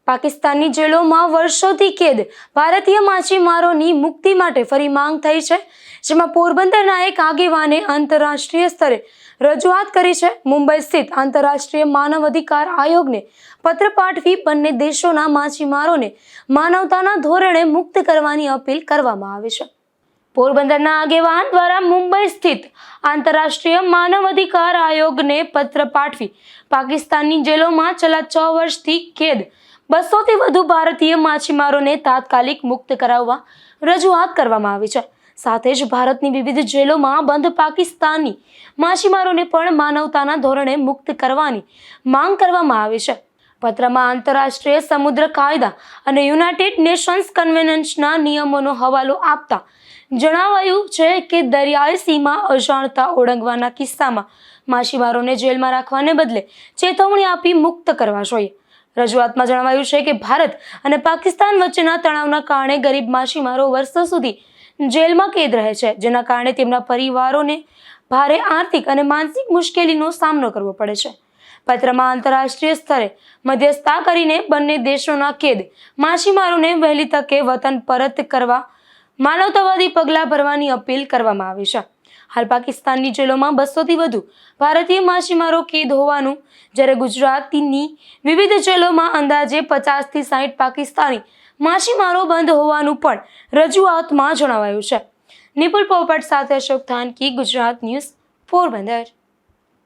પાકિસ્તાનની જેલોમાં વર્ષોથી કેદ ભારતીય માછીમારોની મુક્તિ માટે ફરી માંગ થઈ છે, જેમાં પોરબંદરના એક આગેવાને આંતરરાષ્ટ્રીય સ્તરે રજૂઆત કરી છે. મુંબઈ સ્થિત આંતરરાષ્ટ્રીય માનવ અધિકાર આયોગને પત્ર પાઠવી બંને દેશોના માછીમારોને માનવતાના ધોરણે મુક્ત કરવાની અપીલ કરવામાં આવી છે. પોરબંદરના આગેવાન દ્વારા મુંબઈ સ્થિત આંતરરાષ્ટ્રીય માનવ અધિકાર આયોગને પત્ર પાઠવી પાકિસ્તાનની જેલોમાં છેલ્લા 6 વર્ષથી કેદ 200થી વધુ ભારતીય માછીમારોને તાત્કાલિક મુક્ત કરાવવા રજૂઆત કરવામાં આવી છે. સાથે જ ભારતની વિવિધ જેલોમાં બંધ પાકિસ્તાની માછીમારોને પણ માનવતાના ધોરણે મુક્ત કરવાની માંગ કરવામાં આવી છે. પત્રમાં આંતરરાષ્ટ્રીય સમુદ્ર કાયદા અને યુનાઇટેડ નેશન્સ કન્વેન્શનના નિયમોનો હવાલો આપતા જણાવાયું છે કે દરિયાઈ સીમા અજાણતા ઓળંગવાના કિસ્સામાં માછીમારોને જેલમાં રાખવાને બદલે ચેતવણી આપી મુક્ત કરવા જોઈએ. રજૂઆતમાં જણાવાયું છે કે ભારત અને પાકિસ્તાન વચ્ચેના તણાવના કારણે ગરીબ માછીમારો વર્ષો સુધી જેલમાં કેદ રહે છે, જેના કારણે તેમના પરિવારોને ભારે આર્થિક અને માનસિક મુશ્કેલીનો સામનો કરવો પડે છે. પત્રમાં આંતરરાષ્ટ્રીય સ્તરે મધ્યસ્થતા કરીને બંને દેશોના કેદ માછીમારોને વહેલી તકે વતન પરત કરવા માનવતાવાદી પગલાં ભરવાની અપીલ કરવામાં આવી છે. હાલ પાકિસ્તાનની જેલોમાં 200થી વધુ ભારતીય માછીમારો કેદ હોવાનું, જ્યારે ગુજરાતની વિવિધ જેલોમાં અંદાજે 50થી 60 પાકિસ્તાની માછીમારો બંધ હોવાનું પણ રજૂઆતમાં જણાવાયું છે. નિપુલ પોપટ સાથે અશોક થાનકી, ગુજરાત ન્યૂઝ, પોરબંદર.